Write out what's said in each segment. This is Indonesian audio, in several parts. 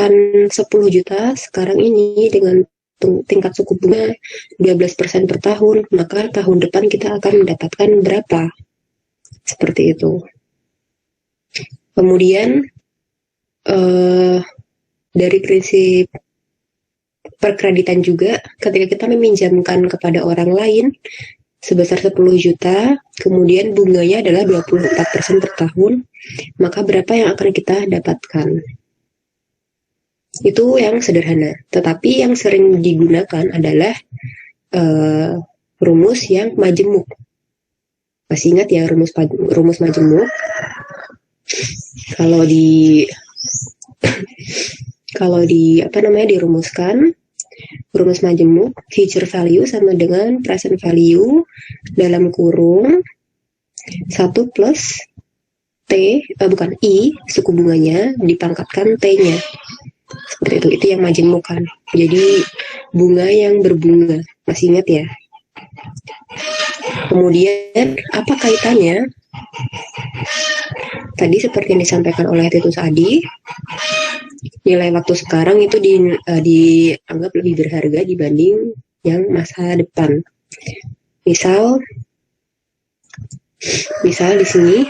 menggunakan 10 juta sekarang ini dengan tingkat suku bunga 12% per tahun, maka tahun depan kita akan mendapatkan berapa? Seperti itu. Kemudian dari prinsip perkreditan juga, ketika kita meminjamkan kepada orang lain sebesar 10 juta, kemudian bunganya adalah 24% per tahun, maka berapa yang akan kita dapatkan? Itu yang sederhana. Tetapi yang sering digunakan adalah rumus yang majemuk. Masih ingat ya rumus majemuk? Kalau dirumuskan, rumus majemuk, future value sama dengan present value dalam kurung 1 plus I, suku bunganya, dipangkatkan T-nya. Seperti itu yang majemuk kan. Jadi bunga yang berbunga. Masih ingat ya? Kemudian apa kaitannya? Tadi seperti yang disampaikan oleh Titus Adi, nilai waktu sekarang itu dianggap lebih berharga dibanding yang masa depan. Misal di sini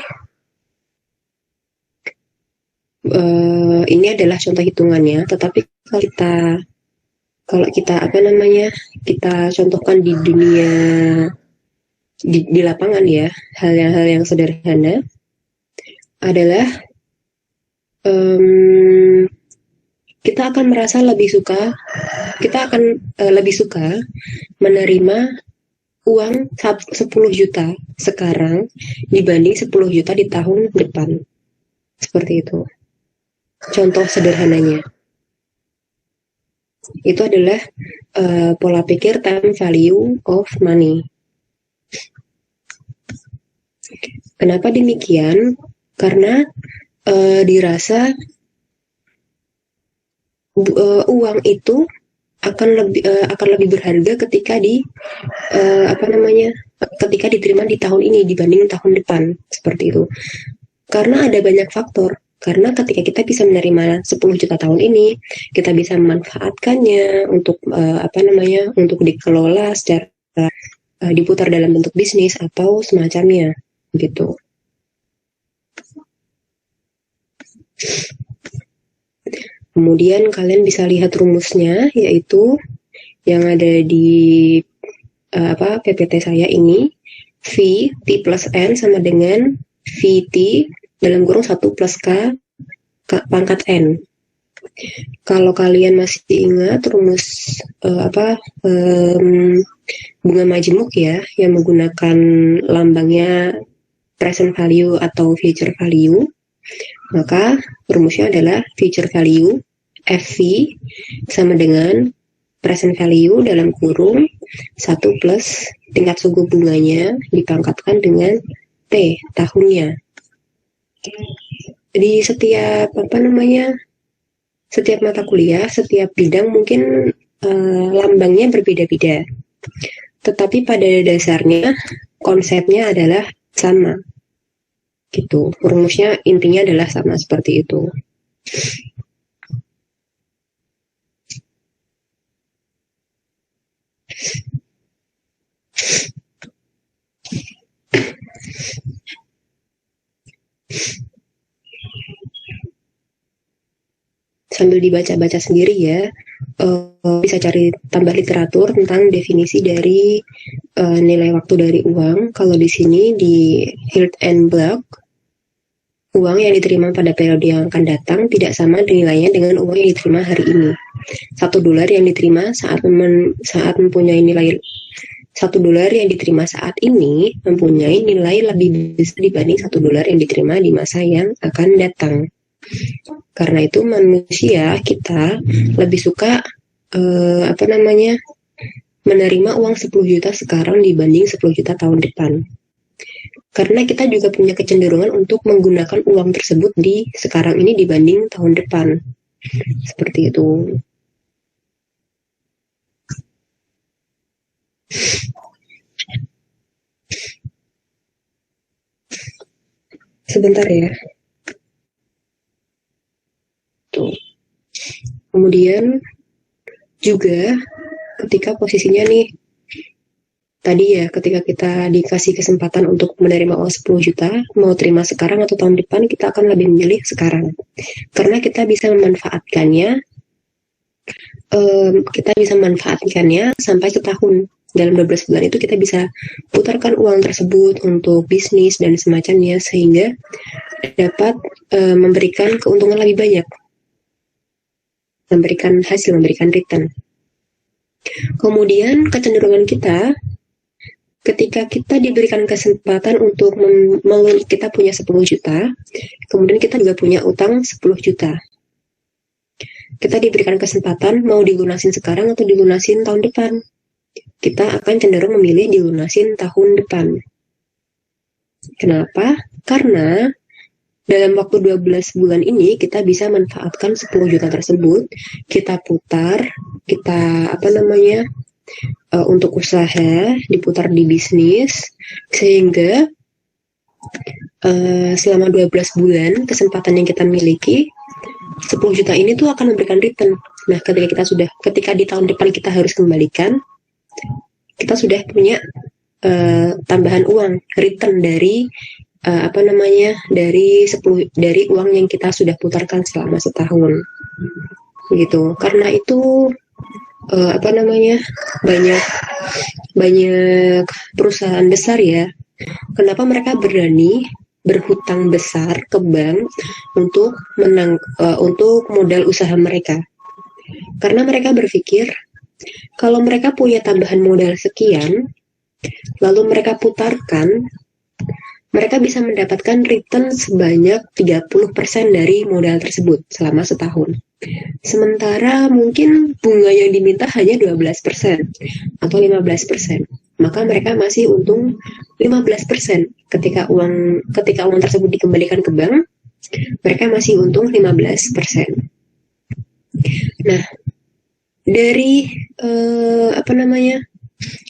ini adalah contoh hitungannya, tetapi kalau kita kita contohkan di dunia di lapangan ya, hal-hal yang sederhana adalah kita akan lebih suka menerima uang 10 juta sekarang dibanding 10 juta di tahun depan. Seperti itu. Contoh sederhananya. Itu adalah pola pikir time value of money. Kenapa demikian? Karena dirasa uang itu akan lebih berharga ketika ketika diterima di tahun ini dibanding tahun depan, seperti itu. Karena ada banyak faktor. Karena ketika kita bisa menerima 10 juta tahun ini, kita bisa memanfaatkannya untuk untuk dikelola secara diputar dalam bentuk bisnis atau semacamnya, gitu. Kemudian kalian bisa lihat rumusnya, yaitu yang ada di PPT saya ini, V T plus N sama dengan VT dalam kurung 1 plus K pangkat N. Kalau kalian masih ingat rumus bunga majemuk ya, yang menggunakan lambangnya present value atau future value, maka rumusnya adalah future value FV sama dengan present value dalam kurung 1 plus tingkat suku bunganya dipangkatkan dengan T tahunnya. Di setiap mata kuliah, setiap bidang mungkin lambangnya berbeda-beda. Tetapi pada dasarnya konsepnya adalah sama. Gitu. Rumusnya intinya adalah sama seperti itu. Sambil dibaca-baca sendiri ya, bisa cari tambah literatur tentang definisi dari nilai waktu dari uang. Kalau di sini di Hilt and Block, uang yang diterima pada periode yang akan datang tidak sama nilainya dengan uang yang diterima hari ini. $1 yang diterima saat mempunyai nilai $1 yang diterima saat ini mempunyai nilai lebih besar dibanding $1 yang diterima di masa yang akan datang. Karena itu manusia kita lebih suka menerima uang 10 juta sekarang dibanding 10 juta tahun depan. Karena kita juga punya kecenderungan untuk menggunakan uang tersebut di sekarang ini dibanding tahun depan. Seperti itu. Sebentar ya. Tuh. Kemudian juga ketika posisinya nih, tadi ya, ketika kita dikasih kesempatan untuk menerima uang 10 juta, mau terima sekarang atau tahun depan, kita akan lebih memilih sekarang. Karena kita bisa memanfaatkannya, sampai setahun. Dalam 12 bulan itu kita bisa putarkan uang tersebut untuk bisnis dan semacamnya, sehingga dapat memberikan keuntungan lebih banyak, memberikan hasil, memberikan return. Kemudian kecenderungan kita, ketika kita diberikan kesempatan untuk kita punya 10 juta, kemudian kita juga punya utang 10 juta. Kita diberikan kesempatan mau dilunasin sekarang atau dilunasin tahun depan. Kita akan cenderung memilih dilunasin tahun depan. Kenapa? Karena dalam waktu 12 bulan ini kita bisa manfaatkan 10 juta tersebut, kita putar, kita untuk usaha, diputar di bisnis, sehingga selama 12 bulan kesempatan yang kita miliki, 10 juta ini tuh akan memberikan return. Nah, ketika di tahun depan kita harus kembalikan, kita sudah punya tambahan uang, return dari dari uang yang kita sudah putarkan selama setahun, gitu. Karena itu banyak perusahaan besar ya, kenapa mereka berani berhutang besar ke bank untuk modal usaha mereka? Karena mereka berpikir kalau mereka punya tambahan modal sekian, lalu mereka putarkan, mereka bisa mendapatkan return sebanyak 30% dari modal tersebut selama setahun. Sementara mungkin bunga yang diminta hanya 12% atau 15%. Maka mereka masih untung 15%. Ketika uang tersebut dikembalikan ke bank, mereka masih untung 15%. Nah, dari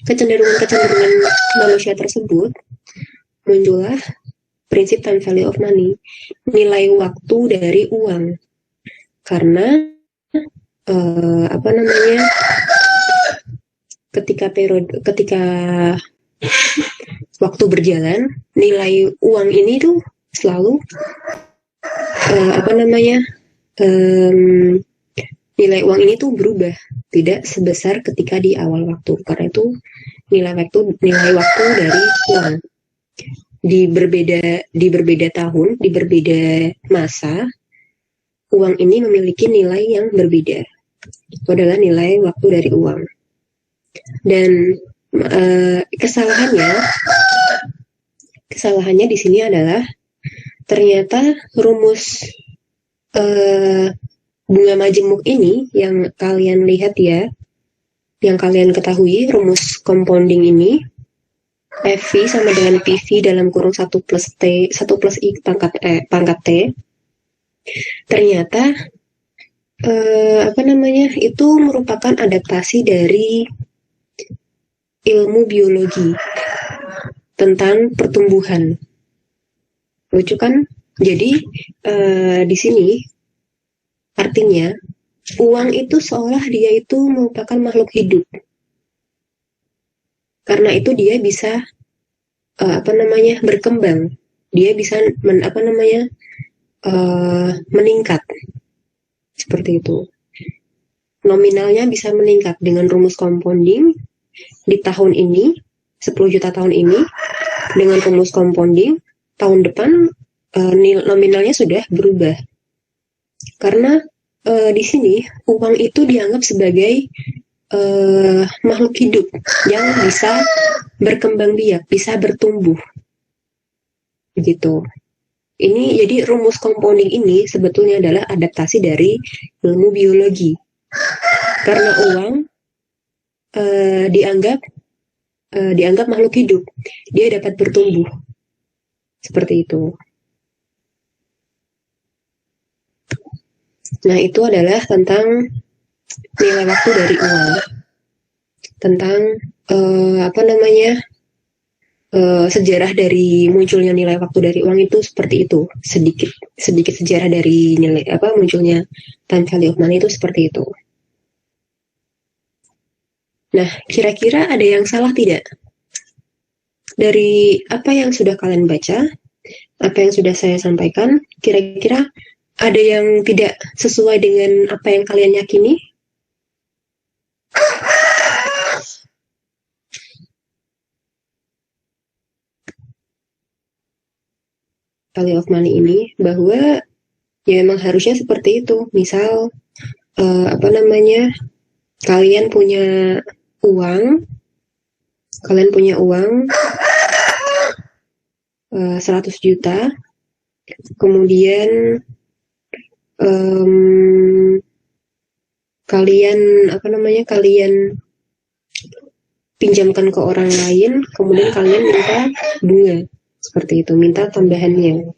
kecenderungan manusia tersebut, muncullah prinsip time value of money, nilai waktu dari uang. Karena ketika waktu berjalan, nilai uang ini tuh selalu nilai uang ini tuh berubah, tidak sebesar ketika di awal waktu. Karena itu nilai waktu dari uang di berbeda tahun, di berbeda masa, uang ini memiliki nilai yang berbeda. Itu adalah nilai waktu dari uang. Dan kesalahannya di sini adalah ternyata rumus bunga majemuk ini yang kalian lihat ya, yang kalian ketahui, rumus compounding ini, FV sama dengan PV dalam kurung 1 plus I pangkat T, ternyata itu merupakan adaptasi dari ilmu biologi tentang pertumbuhan. Lucu kan? Jadi di sini artinya uang itu seolah dia itu merupakan makhluk hidup. Karena itu dia bisa berkembang. Dia bisa meningkat. Seperti itu. Nominalnya bisa meningkat dengan rumus compounding di tahun ini, 10 juta tahun ini, dengan rumus compounding, tahun depan nominalnya sudah berubah. Karena di sini uang itu dianggap sebagai makhluk hidup yang bisa berkembang biak, bisa bertumbuh. Begitu. Ini jadi rumus compounding ini sebetulnya adalah adaptasi dari ilmu biologi. Karena uang dianggap makhluk hidup, dia dapat bertumbuh. Seperti itu. Nah, itu adalah tentang nilai waktu dari uang. Tentang sejarah dari munculnya nilai waktu dari uang itu seperti itu. Sedikit sejarah dari nilai munculnya time value of money itu seperti itu. Nah, kira-kira ada yang salah tidak? Dari apa yang sudah kalian baca, apa yang sudah saya sampaikan, kira-kira ada yang tidak sesuai dengan apa yang kalian yakini? Value of money ini bahwa ya memang harusnya seperti itu. Misal kalian punya uang, 100 juta, kemudian kalian pinjamkan ke orang lain, kemudian kalian minta bunga seperti itu, minta tambahannya.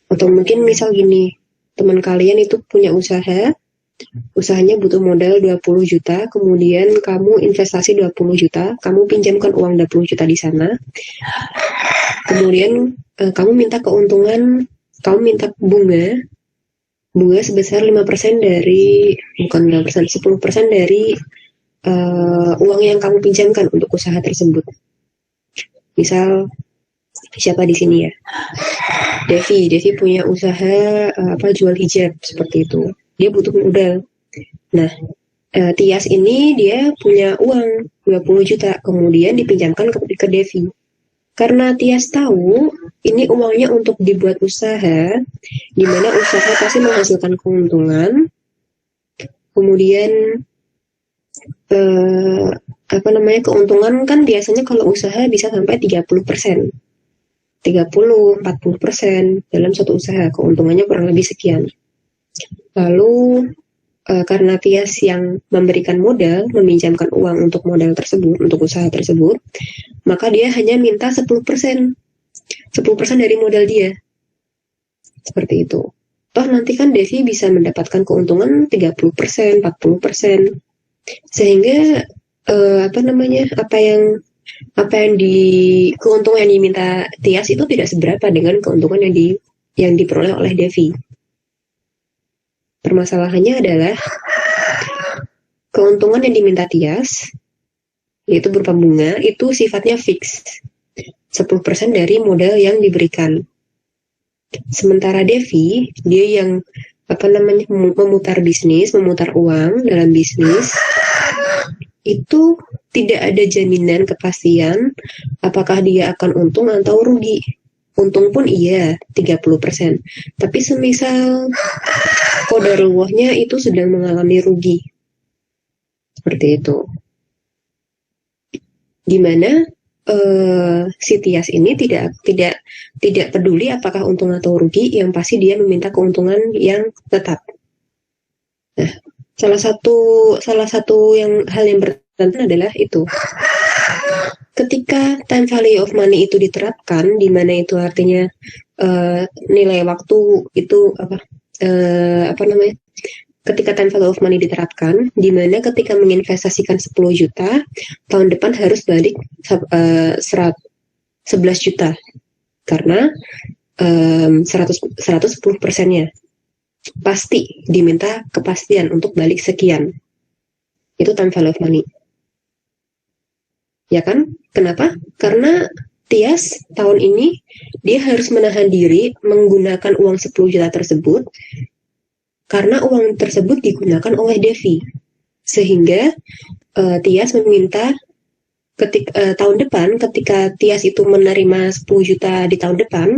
Atau mungkin misal gini, teman kalian itu punya usahanya butuh modal 20 juta, kemudian kamu investasi 20 juta, kamu pinjamkan uang 20 juta di sana, kemudian kamu minta keuntungan, kamu minta bunga sebesar 5% dari, bukan 5%, 10% dari uang yang kamu pinjamkan untuk usaha tersebut. Misal siapa di sini ya? Devi punya usaha jual hijab seperti itu. Dia butuh modal. Nah, Tias ini dia punya uang 20 juta, kemudian dipinjamkan ke Devi. Karena Tias tahu ini uangnya untuk dibuat usaha, di mana usaha pasti menghasilkan keuntungan. Kemudian keuntungan kan biasanya kalau usaha bisa sampai 30%. 30-40% dalam suatu usaha, keuntungannya kurang lebih sekian. Lalu karena Tias yang memberikan modal, meminjamkan uang untuk modal tersebut, untuk usaha tersebut, maka dia hanya minta 10%. 10% dari modal dia. Seperti itu. Toh nanti kan Devi bisa mendapatkan keuntungan 30%, 40%. Sehingga keuntungan yang diminta Tias itu tidak seberapa dengan keuntungan yang diperoleh oleh Devi. Permasalahannya adalah keuntungan yang diminta Tias, yaitu berupa bunga, itu sifatnya fix. 10% dari modal yang diberikan. Sementara Devi, dia yang memutar uang dalam bisnis, itu tidak ada jaminan kepastian apakah dia akan untung atau rugi. Untung pun iya, 30%. Tapi semisal qadarullah-nya itu sedang mengalami rugi. Seperti itu. Dimana si Tias ini tidak peduli apakah untung atau rugi, yang pasti dia meminta keuntungan yang tetap. Nah, salah satu hal yang bertentangan adalah itu. Ketika time value of money itu diterapkan, di mana itu artinya nilai waktu itu ketika time value of money diterapkan, di mana ketika menginvestasikan 10 juta, tahun depan harus balik 11 juta. Karena 110%-nya. Pasti diminta kepastian untuk balik sekian. Itu time value of money. Ya kan? Kenapa? Karena Tias tahun ini dia harus menahan diri menggunakan uang 10 juta tersebut karena uang tersebut digunakan oleh Devi. Sehingga Tias meminta tahun depan, ketika Tias itu menerima 10 juta di tahun depan,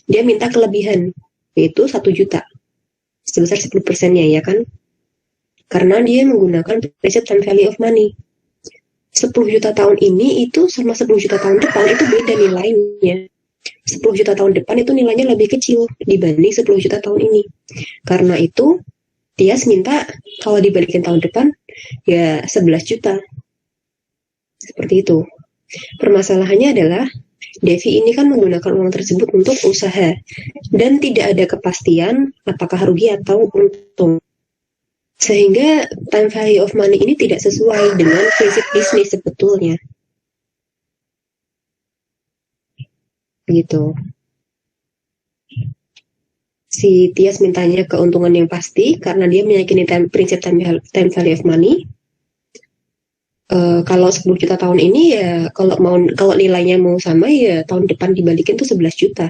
dia minta kelebihan, yaitu 1 juta. Sebesar 10%-nya, ya kan? Karena dia menggunakan prinsip time value of money. 10 juta tahun ini itu sama 10 juta tahun depan itu beda nilainya. 10 juta tahun depan itu nilainya lebih kecil dibanding 10 juta tahun ini. Karena itu Tias minta kalau dibalikin tahun depan ya 11 juta. Seperti itu. Permasalahannya adalah Devi ini kan menggunakan uang tersebut untuk usaha dan tidak ada kepastian apakah rugi atau untung. Sehingga time value of money ini tidak sesuai dengan prinsip bisnis sebetulnya. Gitu. Si Tias mintanya keuntungan yang pasti karena dia meyakini prinsip time value of money. Kalau 10 juta tahun ini ya kalau nilainya mau sama ya tahun depan dibalikin tuh 11 juta.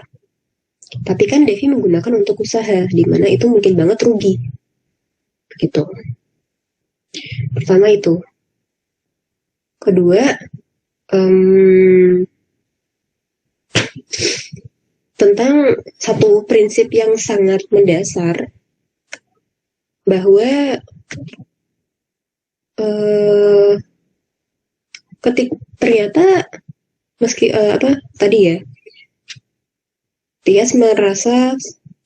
Tapi kan Devi menggunakan untuk usaha, di mana itu mungkin banget rugi. Gitu. Pertama itu. Kedua, tentang satu prinsip yang sangat mendasar bahwa ternyata meski tadi ya Tias merasa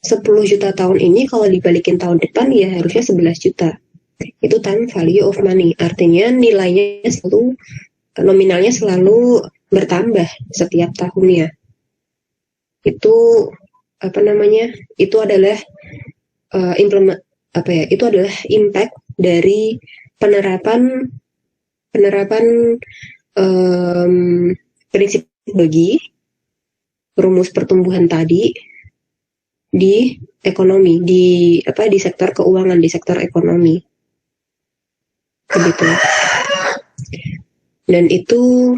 10 juta tahun ini kalau dibalikin tahun depan ya harusnya 11 juta. Itu time value of money. Artinya nilainya selalu, nominalnya selalu bertambah setiap tahunnya. Itu apa namanya? Itu adalah itu adalah impact dari penerapan prinsip bagi rumus pertumbuhan tadi di ekonomi, di sektor keuangan, di sektor ekonomi. Begitu. Dan itu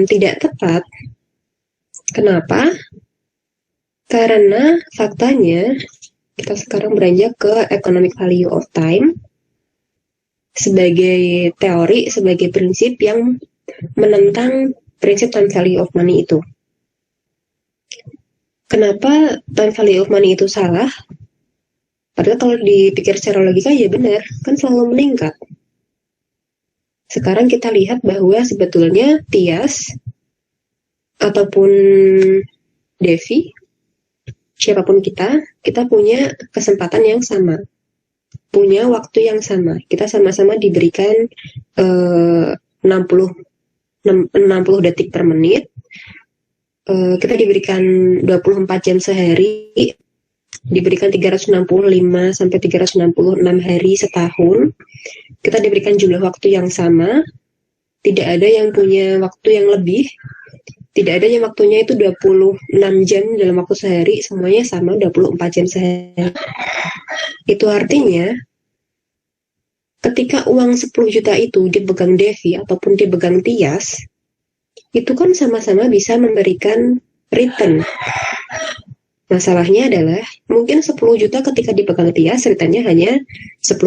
tidak tepat. Kenapa? Karena faktanya kita sekarang beranjak ke economic value of time sebagai teori, sebagai prinsip yang menentang prinsip time value of money itu. Kenapa time value of money itu salah? Padahal kalau dipikir secara logika ya benar, kan selalu meningkat. Sekarang kita lihat bahwa sebetulnya Tias ataupun Devi, siapapun kita punya kesempatan yang sama, punya waktu yang sama. Kita sama-sama diberikan 60 detik per menit. Kita diberikan 24 jam sehari, diberikan 365 sampai 366 hari setahun. Kita diberikan jumlah waktu yang sama. Tidak ada yang punya waktu yang lebih. Tidak ada yang waktunya itu 26 jam dalam waktu sehari, semuanya sama 24 jam sehari. Itu artinya ketika uang 10 juta itu dipegang Devi ataupun dipegang Tias, itu kan sama-sama bisa memberikan return. Masalahnya adalah mungkin 10 juta ketika dipegang Tias returnnya hanya 10%,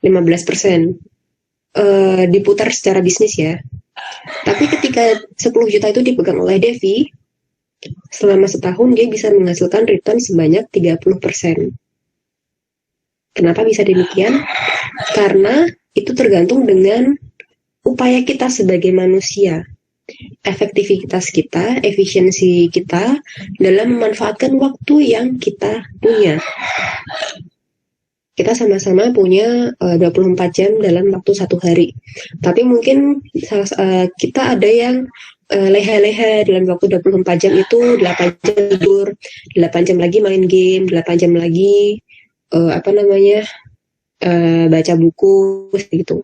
15%. Diputar secara bisnis ya. Tapi ketika 10 juta itu dipegang oleh Devi, selama setahun dia bisa menghasilkan return sebanyak 30%. Kenapa bisa demikian? Karena itu tergantung dengan upaya kita sebagai manusia. Efektivitas kita, efisiensi kita dalam memanfaatkan waktu yang kita punya. Kita sama-sama punya 24 jam dalam waktu satu hari. Tapi mungkin kita ada yang leha-leha dalam waktu 24 jam itu 8 jam tidur, 8 jam lagi main game, 8 jam lagi baca buku gitu.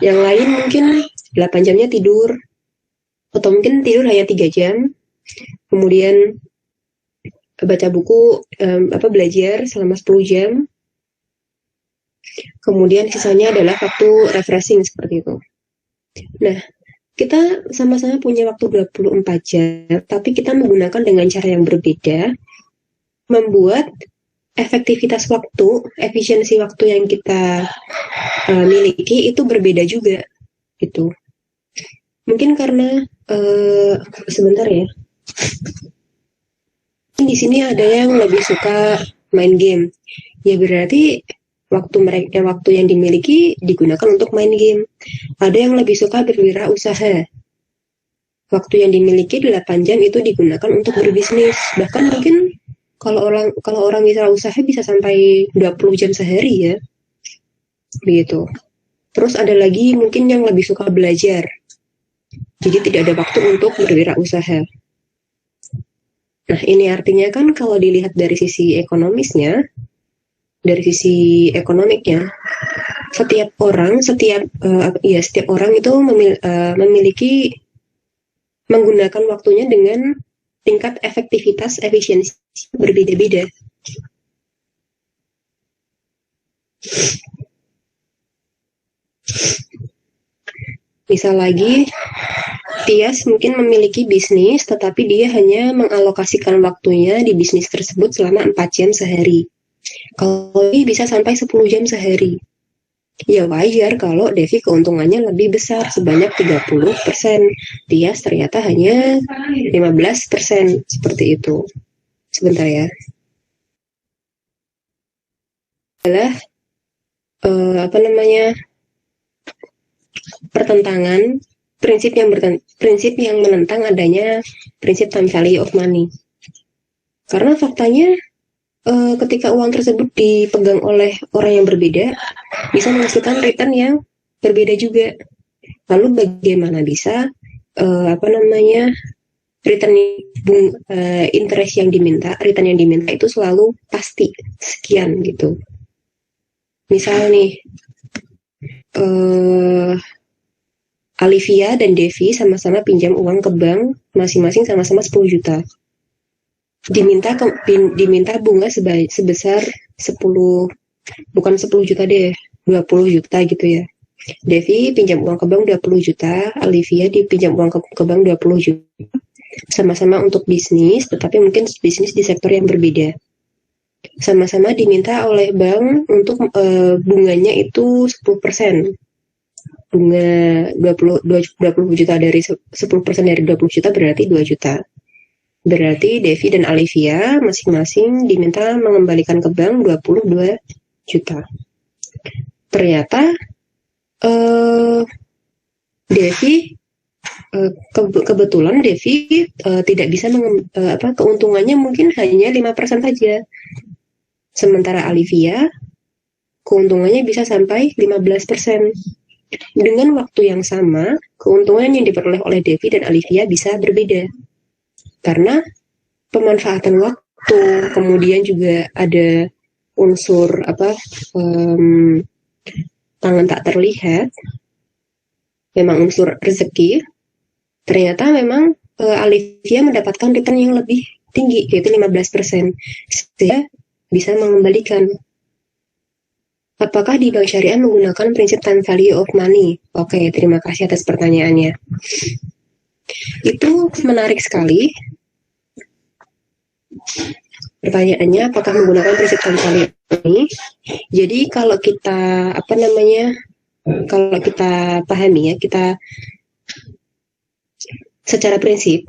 Yang lain mungkin 8 jamnya tidur, atau mungkin tidur hanya 3 jam, kemudian baca buku, belajar selama 10 jam, kemudian sisanya adalah waktu refreshing seperti itu. Nah, kita sama-sama punya waktu 24 jam, tapi kita menggunakan dengan cara yang berbeda, membuat efektivitas waktu, efisiensi waktu yang kita miliki itu berbeda juga, gitu. Mungkin karena sebentar ya. Di sini ada yang lebih suka main game. Ya berarti waktu yang dimiliki digunakan untuk main game. Ada yang lebih suka berwirausaha. Waktu yang dimiliki 8 jam itu digunakan untuk berbisnis. Bahkan mungkin kalau orang wirausaha bisa sampai 20 jam sehari ya. Begitu. Terus ada lagi mungkin yang lebih suka belajar. Jadi tidak ada waktu untuk berwirausaha. Nah, ini artinya kan kalau dilihat dari sisi ekonomisnya, dari sisi ekonomiknya, setiap orang itu memiliki menggunakan waktunya dengan tingkat efektivitas efisiensi berbeda-beda. Misal lagi, Tias mungkin memiliki bisnis, tetapi dia hanya mengalokasikan waktunya di bisnis tersebut selama 4 jam sehari. Kalau dia bisa sampai 10 jam sehari. Ya wajar kalau Devi keuntungannya lebih besar, sebanyak 30%. Tias ternyata hanya 15%, seperti itu. Sebentar ya. Adalah pertentangan prinsip yang menentang adanya prinsip time value of money. Karena faktanya ketika uang tersebut dipegang oleh orang yang berbeda, bisa menghasilkan return yang berbeda juga. Lalu bagaimana bisa return interest yang diminta, return yang diminta itu selalu pasti sekian gitu. Misal nih, Alivia dan Devi sama-sama pinjam uang ke bank, masing-masing sama-sama 10 juta. Diminta bunga sebesar 10, bukan 10 juta deh, 20 juta gitu ya. Devi pinjam uang ke bank 20 juta, Alivia dipinjam uang ke bank 20 juta. Sama-sama untuk bisnis, tetapi mungkin bisnis di sektor yang berbeda. Sama-sama diminta oleh bank untuk bunganya itu 10%. Bunga 20 juta dari 10% dari 20 juta berarti 2 juta. Berarti Devi dan Alivia masing-masing diminta mengembalikan ke bank 22 juta. Ternyata Devi kebetulan Devi tidak bisa keuntungannya mungkin hanya 5% saja. Sementara Alivia keuntungannya bisa sampai 15%. Dengan waktu yang sama, keuntungan yang diperoleh oleh Devi dan Alivia bisa berbeda. Karena pemanfaatan waktu, kemudian juga ada unsur tangan tak terlihat, memang unsur rezeki. Ternyata memang Alivia mendapatkan return yang lebih tinggi, yaitu 15%. Sehingga bisa mengembalikan. Apakah di bank syariah menggunakan prinsip time value of money? Oke, terima kasih atas pertanyaannya. Itu menarik sekali. Pertanyaannya, apakah menggunakan prinsip time value of money? Jadi kalau kita pahami ya, kita secara prinsip,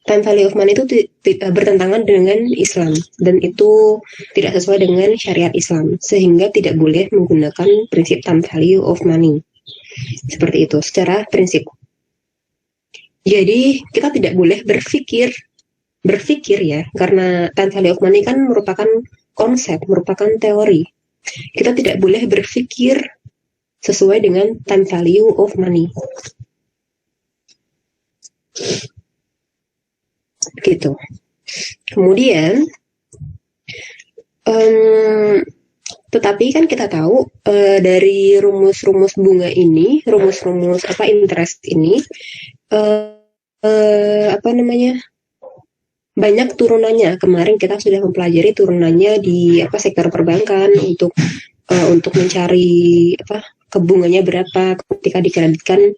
time value of money itu bertentangan dengan Islam dan itu tidak sesuai dengan syariat Islam, sehingga tidak boleh menggunakan prinsip time value of money. Seperti itu secara prinsip. Jadi kita tidak boleh berpikir ya, karena time value of money kan merupakan konsep, merupakan teori. Kita tidak boleh berpikir sesuai dengan time value of money. Gitu. Kemudian tetapi kan kita tahu dari rumus-rumus bunga ini, rumus-rumus interest ini banyak turunannya. Kemarin kita sudah mempelajari turunannya di sektor perbankan untuk mencari kebunganya berapa, ketika dikreditkan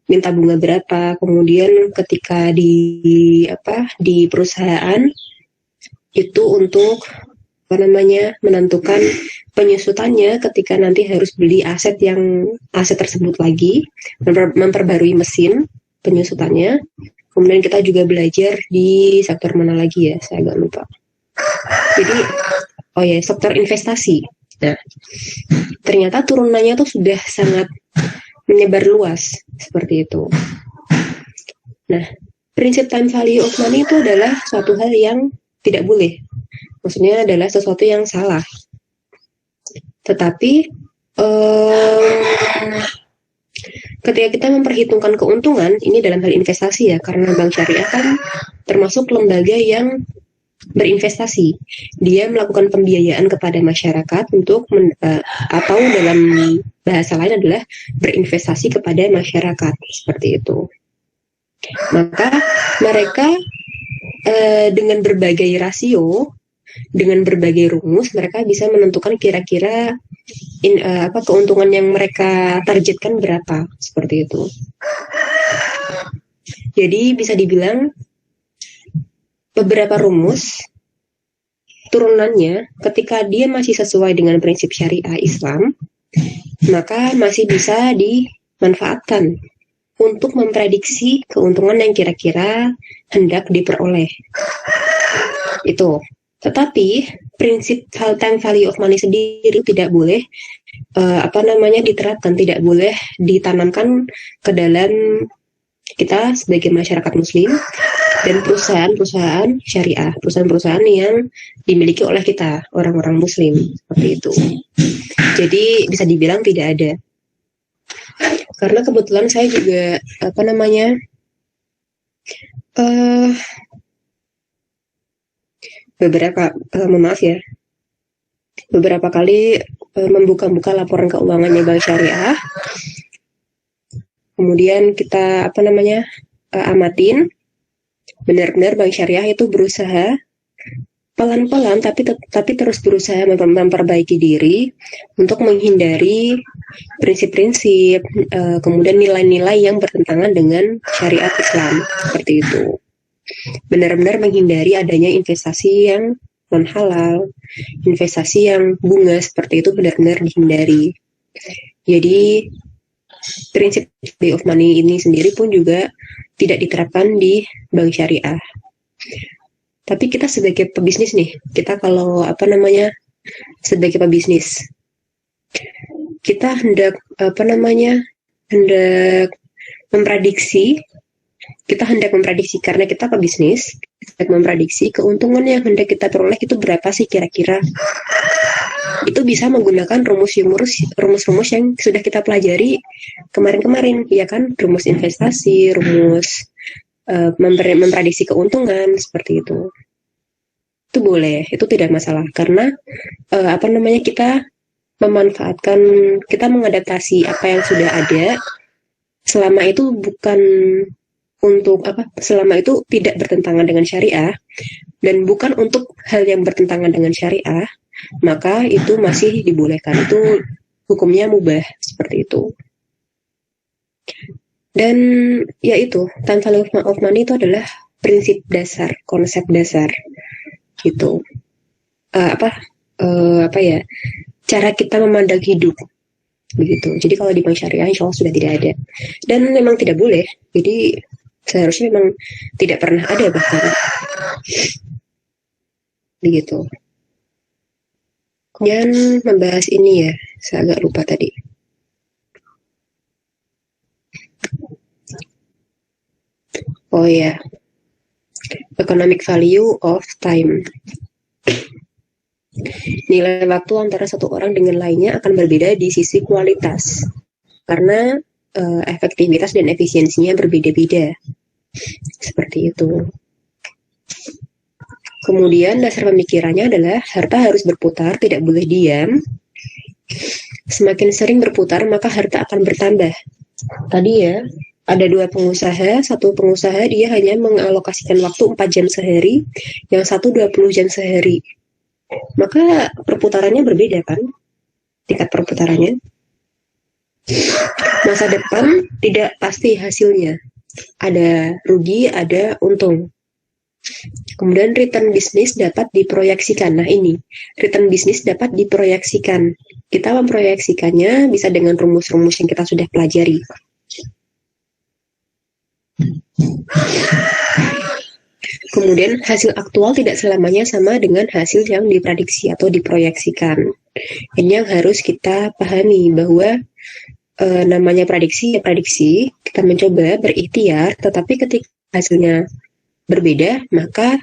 minta bunga berapa, kemudian ketika di perusahaan itu untuk menentukan penyusutannya ketika nanti harus beli aset tersebut lagi, memperbarui mesin penyusutannya. Kemudian kita juga belajar di sektor mana lagi ya, saya agak lupa. Jadi sektor investasi. Nah, ternyata turunannya tuh sudah sangat menyebar luas seperti itu. Nah, prinsip time value of money itu adalah suatu hal yang tidak boleh. Maksudnya adalah sesuatu yang salah. Tetapi ketika kita memperhitungkan keuntungan, ini dalam hal investasi ya, karena bank syariah kan termasuk lembaga yang berinvestasi. Dia melakukan pembiayaan kepada masyarakat untuk atau dalam bahasa lain adalah berinvestasi kepada masyarakat, seperti itu. Maka mereka dengan berbagai rasio, dengan berbagai rumus, mereka bisa menentukan kira-kira keuntungan yang mereka targetkan berapa, seperti itu. Jadi bisa dibilang beberapa rumus turunannya ketika dia masih sesuai dengan prinsip syariah Islam, maka masih bisa dimanfaatkan untuk memprediksi keuntungan yang kira-kira hendak diperoleh. Itu. Tetapi prinsip time value of money sendiri tidak boleh diterapkan, tidak boleh ditanamkan ke dalam kita sebagai masyarakat muslim dan perusahaan-perusahaan syariah, perusahaan-perusahaan yang dimiliki oleh kita, orang-orang muslim, seperti itu. Jadi bisa dibilang tidak ada. Karena kebetulan saya juga beberapa kali membuka laporan keuangannya Bank Syariah. Kemudian kita amatin, benar-benar Bank Syariah itu berusaha pelan-pelan tapi terus berusaha memperbaiki diri untuk menghindari prinsip-prinsip, kemudian nilai-nilai yang bertentangan dengan syariat Islam, seperti itu. Benar-benar menghindari adanya investasi yang non halal, investasi yang bunga, seperti itu benar-benar dihindari. Jadi prinsip value of money ini sendiri pun juga tidak diterapkan di bank syariah. Tapi kita sebagai pebisnis nih, kita kalau sebagai pebisnis, kita hendak memprediksi, karena kita pebisnis, hendak memprediksi keuntungan yang hendak kita peroleh itu berapa sih kira-kira. Itu bisa menggunakan rumus-rumus yang sudah kita pelajari kemarin-kemarin, ya kan, rumus investasi, rumus memprediksi keuntungan, seperti itu. Itu boleh, itu tidak masalah, karena kita mengadaptasi apa yang sudah ada, selama itu selama itu tidak bertentangan dengan syariah dan bukan untuk hal yang bertentangan dengan syariah, maka itu masih dibolehkan. Itu hukumnya mubah, seperti itu. Dan yaitu time value of money itu adalah prinsip dasar, konsep dasar gitu. Cara kita memandang hidup begitu. Jadi kalau di bank syariah insya Allah sudah tidak ada, dan memang tidak boleh. Jadi seharusnya memang tidak pernah ada bahkan begitu. Kemudian membahas ini ya, saya agak lupa tadi. Oh ya, economic value of time. Nilai waktu antara satu orang dengan lainnya akan berbeda di sisi kualitas, karena efektivitas dan efisiensinya berbeda-beda. Seperti itu. Kemudian dasar pemikirannya adalah harta harus berputar, tidak boleh diam. Semakin sering berputar, maka harta akan bertambah. Tadi ya, ada dua pengusaha, satu pengusaha dia hanya mengalokasikan waktu 4 jam sehari, yang satu 20 jam sehari. Maka perputarannya berbeda kan? Tingkat perputarannya. Masa depan tidak pasti hasilnya. Ada rugi, ada untung. Kemudian return bisnis dapat diproyeksikan. Nah ini, return bisnis dapat diproyeksikan. Kita memproyeksikannya bisa dengan rumus-rumus yang kita sudah pelajari. Kemudian hasil aktual tidak selamanya sama dengan hasil yang diprediksi atau diproyeksikan. Ini yang harus kita pahami, bahwa namanya prediksi ya prediksi, kita mencoba berikhtiar, tetapi ketika hasilnya berbeda, maka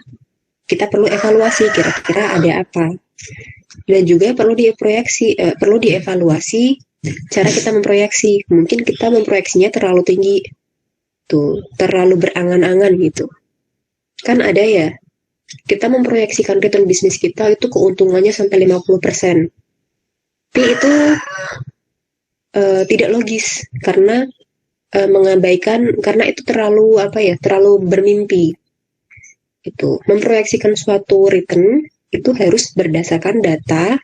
kita perlu evaluasi kira-kira ada apa. Dan juga perlu dievaluasi cara kita memproyeksi. Mungkin kita memproyeksinya terlalu tinggi, terlalu berangan-angan gitu. Kan ada ya, kita memproyeksikan return bisnis kita itu keuntungannya sampai 50%. Tapi itu tidak logis, karena mengabaikan karena itu terlalu bermimpi. Itu memproyeksikan suatu return itu harus berdasarkan data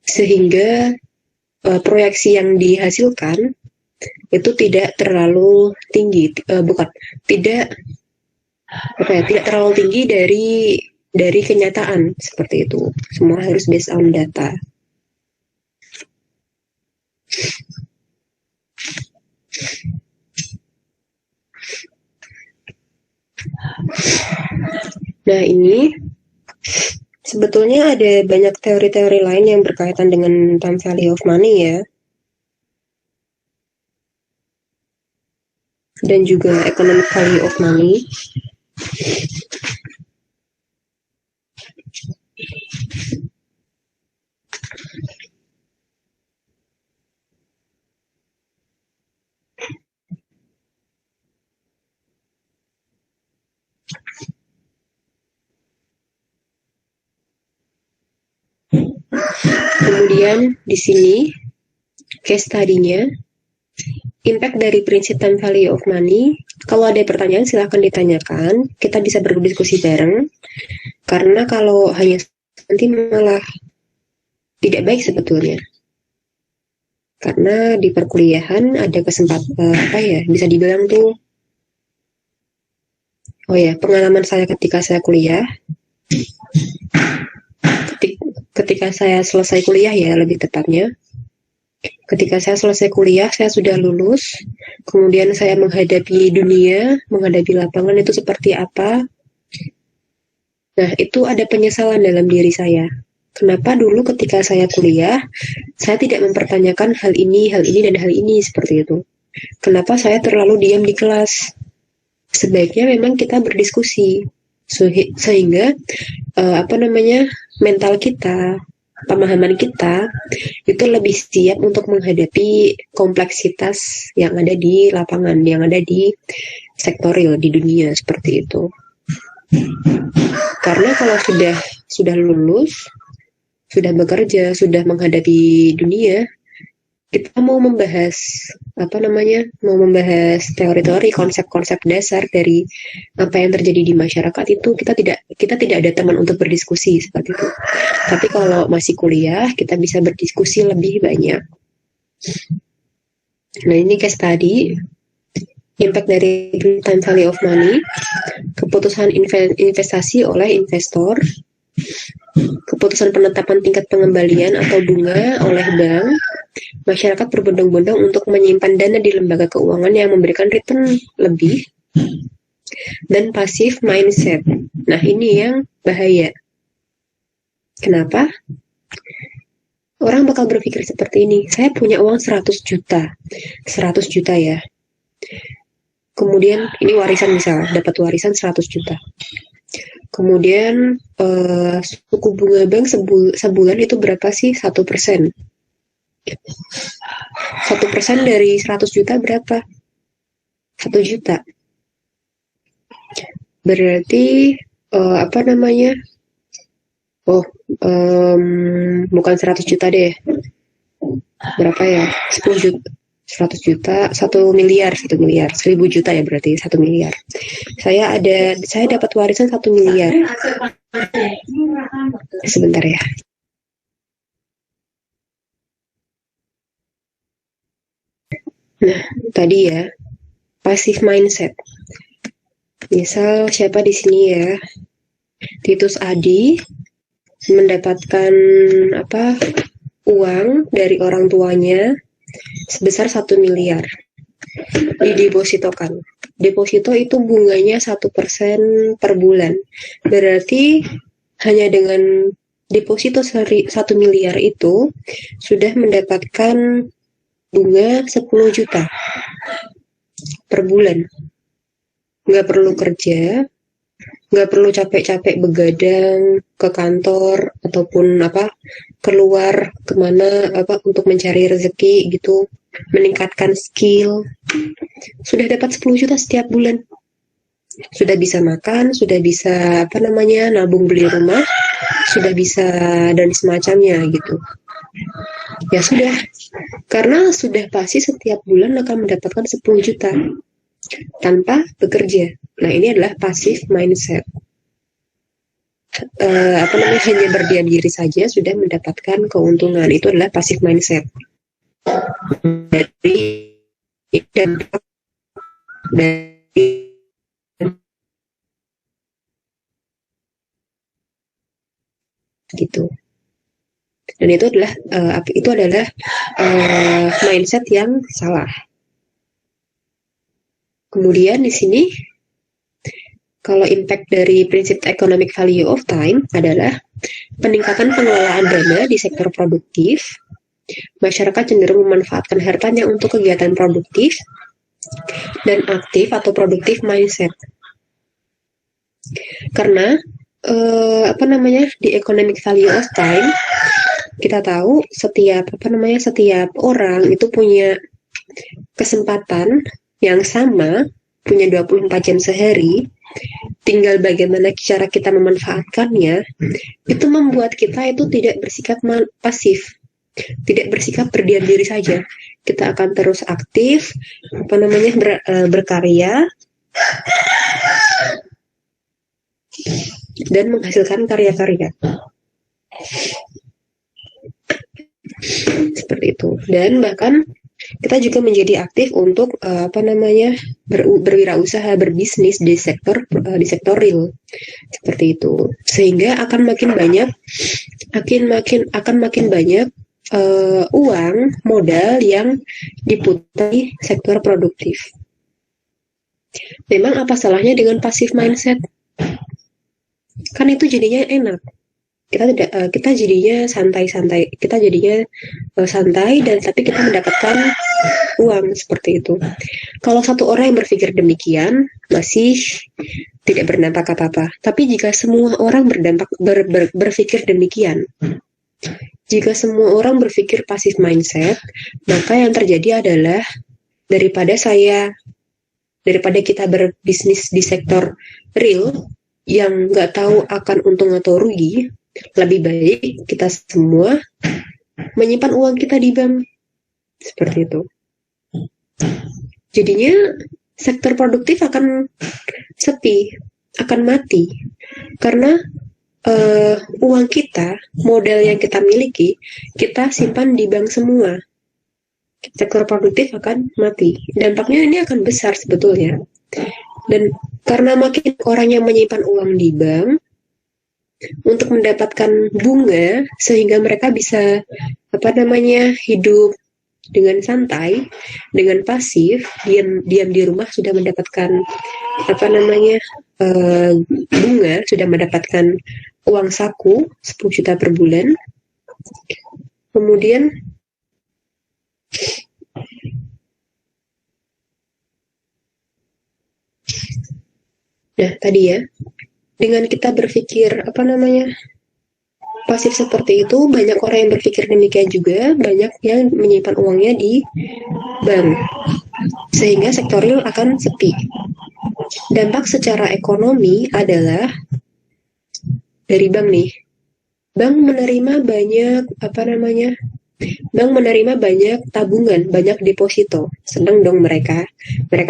sehingga proyeksi yang dihasilkan itu tidak terlalu tinggi, tidak terlalu tinggi dari kenyataan seperti itu. Semua harus based on data. Nah, ini sebetulnya ada banyak teori-teori lain yang berkaitan dengan time value of money ya. Dan juga economic value of money. Kemudian di sini case study-nya, impact dari prinsip time value of money. Kalau ada pertanyaan silahkan ditanyakan, kita bisa berdiskusi bareng. Karena kalau hanya nanti malah tidak baik sebetulnya. Karena di perkuliahan ada kesempatan bisa dibilang tuh, pengalaman saya ketika saya kuliah. Ketika saya selesai kuliah ya, lebih tepatnya. Ketika saya selesai kuliah, saya sudah lulus. Kemudian saya menghadapi dunia, menghadapi lapangan itu seperti apa. Nah, itu ada penyesalan dalam diri saya. Kenapa dulu ketika saya kuliah, saya tidak mempertanyakan hal ini, dan hal ini, seperti itu. Kenapa saya terlalu diam di kelas? Sebaiknya memang kita berdiskusi. Sehingga, mental kita, pemahaman kita itu lebih siap untuk menghadapi kompleksitas yang ada di lapangan, yang ada di sektor real di dunia seperti itu. Karena kalau sudah lulus, sudah bekerja, sudah menghadapi dunia, kita mau membahas teori-teori, konsep-konsep dasar dari apa yang terjadi di masyarakat itu kita tidak ada teman untuk berdiskusi seperti itu. Tapi kalau masih kuliah, kita bisa berdiskusi lebih banyak. Nah, ini case tadi impact dari time value of money, keputusan investasi oleh investor, keputusan penetapan tingkat pengembalian atau bunga oleh bank, masyarakat berbondong-bondong untuk menyimpan dana di lembaga keuangan yang memberikan return lebih, dan passive mindset. Nah, ini yang bahaya. Kenapa? Orang bakal berpikir seperti ini, saya punya uang 100 juta ya. Kemudian, ini warisan misalnya, dapat warisan 100 juta. Kemudian, suku bunga bank sebulan itu berapa sih? 1%. 1% dari 100 juta berapa? 1 juta. Berarti bukan 100 juta deh. Berapa ya? 10 juta. 100 juta, 1 miliar, 1000 juta ya berarti 1 miliar. Saya dapat warisan 1 miliar. Sebentar ya. Nah, tadi ya, passive mindset. Misal siapa di sini ya? Titus Adi mendapatkan uang dari orang tuanya sebesar 1 miliar. Didepositokan. Deposito itu bunganya 1% per bulan. Berarti hanya dengan deposito 1 miliar itu sudah mendapatkan bunga 10 juta per bulan. Nggak perlu kerja, nggak perlu capek-capek begadang ke kantor ataupun keluar kemana untuk mencari rezeki gitu, meningkatkan skill. Sudah dapat 10 juta setiap bulan. Sudah bisa makan, sudah bisa nabung beli rumah, sudah bisa dan semacamnya gitu. Ya sudah, Karena sudah pasti setiap bulan akan mendapatkan 10 juta tanpa bekerja. Nah, ini adalah passive mindset. Hanya berdiam diri saja sudah mendapatkan keuntungan. Itu adalah passive mindset. Dari gitu. Dan itu adalah mindset yang salah. Kemudian di sini kalau impact dari prinsip economic value of time adalah peningkatan pengelolaan dana di sektor produktif. Masyarakat cenderung memanfaatkan hartanya untuk kegiatan produktif dan aktif atau produktif mindset. Karena di economic value of time kita tahu setiap orang itu punya kesempatan yang sama, punya 24 jam sehari. Tinggal bagaimana cara kita memanfaatkannya, itu membuat kita itu tidak bersikap pasif, tidak bersikap berdiam diri saja. Kita akan terus aktif, berkarya dan menghasilkan karya-karya. Seperti itu. Dan bahkan kita juga menjadi aktif untuk berwirausaha, berbisnis di sektor real, seperti itu. Sehingga akan makin banyak uang modal yang diputar di sektor produktif. Memang apa salahnya dengan passive mindset? Kan itu jadinya enak. Kita jadinya santai, dan tapi kita mendapatkan uang seperti itu. Kalau satu orang yang berpikir demikian masih tidak berdampak apa-apa. Tapi jika semua orang berpikir demikian, jika semua orang berpikir passive mindset, maka yang terjadi adalah daripada kita berbisnis di sektor real yang nggak tahu akan untung atau rugi, lebih baik kita semua menyimpan uang kita di bank. Seperti itu. Jadinya sektor produktif akan sepi, akan mati. Karena uang kita, modal yang kita miliki, kita simpan di bank semua. Sektor produktif akan mati. Dampaknya ini akan besar sebetulnya. Dan karena makin orang yang menyimpan uang di bank, untuk mendapatkan bunga sehingga mereka bisa hidup dengan santai, dengan pasif, diam di rumah sudah mendapatkan bunga, sudah mendapatkan uang saku 10 juta per bulan. Kemudian tadi ya, dengan kita berpikir pasif seperti itu, banyak orang yang berpikir demikian juga, banyak yang menyimpan uangnya di bank, sehingga sektor real akan sepi. Dampak secara ekonomi adalah dari bank nih, bank menerima banyak tabungan, banyak deposito. Senang dong mereka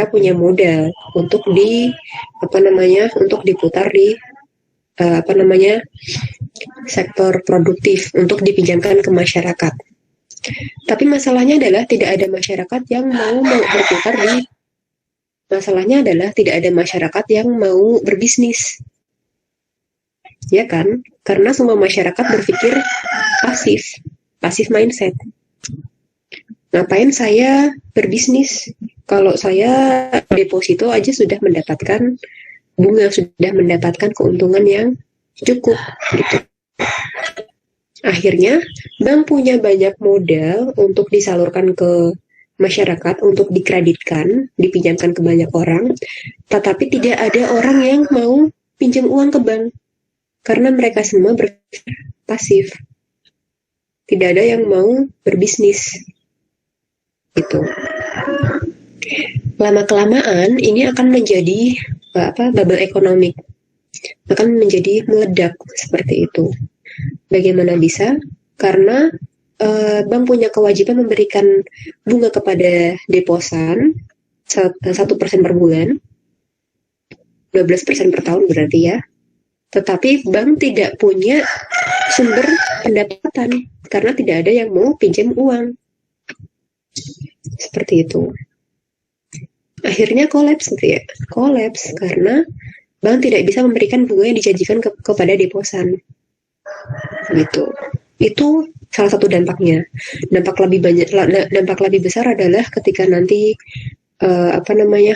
punya modal untuk untuk diputar di sektor produktif, untuk dipinjamkan ke masyarakat. Tapi masalahnya adalah tidak ada masyarakat yang mau berputar di tidak ada masyarakat yang mau berbisnis. Ya kan? Karena semua masyarakat berpikir pasif mindset. Ngapain saya berbisnis? Kalau saya deposito aja sudah mendapatkan bunga, sudah mendapatkan keuntungan yang cukup gitu. Akhirnya bank punya banyak modal untuk disalurkan ke masyarakat, untuk dikreditkan, dipinjamkan ke banyak orang, tetapi tidak ada orang yang mau pinjam uang ke bank karena mereka semua berpikir pasif. Tidak ada yang mau berbisnis gitu. Lama-kelamaan ini akan menjadi bubble ekonomik, akan menjadi meledak seperti itu. Bagaimana bisa? Karena bank punya kewajiban memberikan bunga kepada deposan 1% per bulan, 12% per tahun berarti ya. Tetapi bank tidak punya sumber pendapatan karena tidak ada yang mau pinjam uang. Seperti itu. Akhirnya kolaps gitu ya. Kolaps karena bank tidak bisa memberikan bunga yang dijanjikan kepada deposan. Gitu. Itu salah satu dampaknya. Dampak lebih besar adalah ketika nanti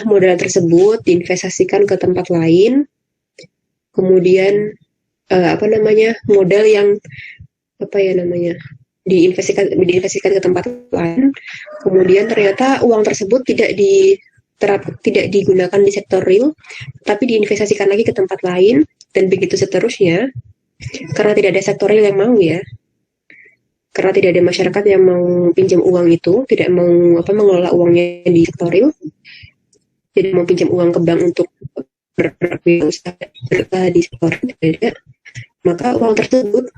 modal tersebut diinvestasikan ke tempat lain, kemudian modal yang diinvestasikan ke tempat lain, kemudian ternyata uang tersebut tidak digunakan di sektor real, tapi diinvestasikan lagi ke tempat lain, dan begitu seterusnya, karena tidak ada sektor real yang mau ya, karena tidak ada masyarakat yang mau pinjam uang itu, tidak mau mengelola uangnya di sektor real, tidak mau pinjam uang ke bank untuk berusaha di sektor real, maka uang tersebut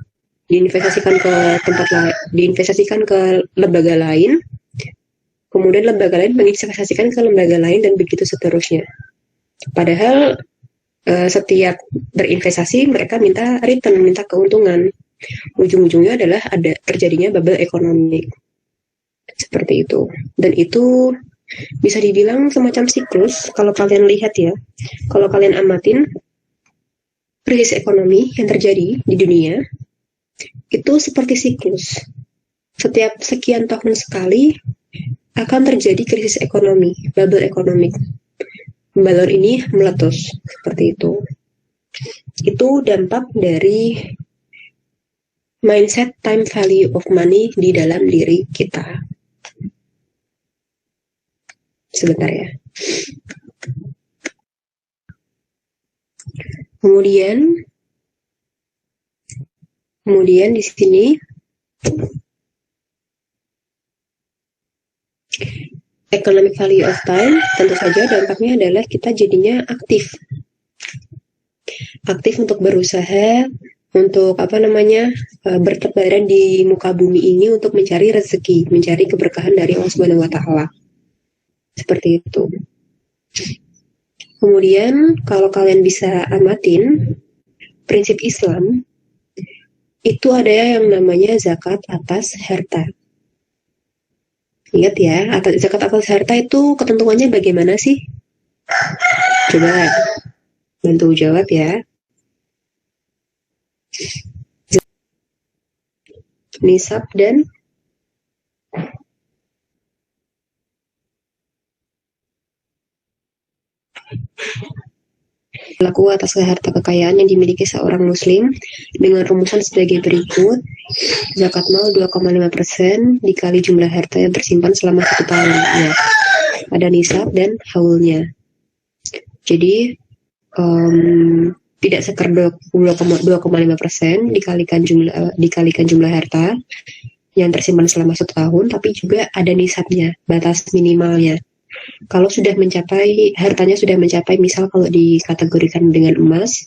diinvestasikan ke tempat lain, diinvestasikan ke lembaga lain, kemudian lembaga lain menginvestasikan ke lembaga lain, dan begitu seterusnya. Padahal setiap berinvestasi mereka minta return, minta keuntungan. Ujung-ujungnya adalah ada terjadinya bubble ekonomi. Seperti itu. Dan itu bisa dibilang semacam siklus. Kalau kalian lihat ya, kalau kalian amatin krisis ekonomi yang terjadi di dunia, itu seperti siklus. Setiap sekian tahun sekali akan terjadi krisis ekonomi, bubble ekonomi. Balon ini meletus, seperti itu. Itu dampak dari mindset time value of money di dalam diri kita. Sebentar ya. Kemudian di sini economic value of time, tentu saja dampaknya adalah kita jadinya aktif untuk berusaha, untuk bertebaran di muka bumi ini untuk mencari rezeki, mencari keberkahan dari Allah Subhanahu wa Ta'ala. Seperti itu. Kemudian kalau kalian bisa amatin prinsip Islam, itu ada yang namanya zakat atas harta. Ingat ya, zakat atas harta itu ketentuannya bagaimana sih? Coba bantu jawab ya. Nisab dan berlaku atas harta kekayaan yang dimiliki seorang muslim dengan rumusan sebagai berikut. Zakat mal 2,5% dikali jumlah harta yang tersimpan selama 1 tahun. Ya. Ada nisab dan haulnya. Jadi tidak sekedar 2,5% dikalikan jumlah harta yang tersimpan selama 1 tahun, tapi juga ada nisabnya, batas minimalnya. Kalau hartanya sudah mencapai, misal kalau dikategorikan dengan emas,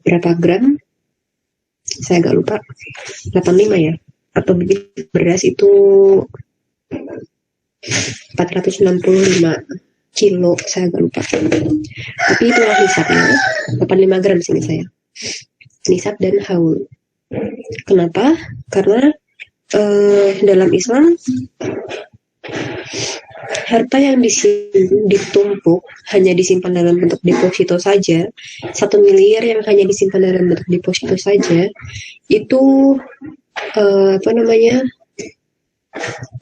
berapa gram? Saya agak lupa, 85 ya, atau beras itu 465 kilo, saya agak lupa. Tapi itulah nisabnya, 85 gram sih saya. Nisab dan haul. Kenapa? Karena dalam Islam harta yang ditumpuk hanya disimpan dalam bentuk deposito saja, 1 miliar yang hanya disimpan dalam bentuk deposito saja, itu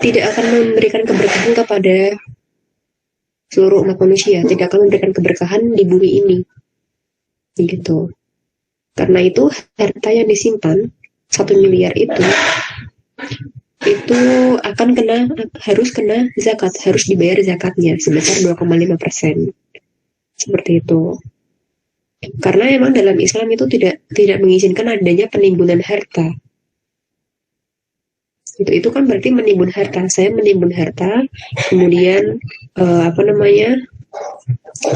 tidak akan memberikan keberkahan kepada seluruh umat manusia, tidak akan memberikan keberkahan di bumi ini, gitu. Karena itu harta yang disimpan 1 miliar itu harus kena zakat, harus dibayar zakatnya sebesar 2,5%. Seperti itu. Karena memang dalam Islam itu tidak mengizinkan adanya penimbunan harta. Itu kan berarti menimbun harta. Saya menimbun harta, kemudian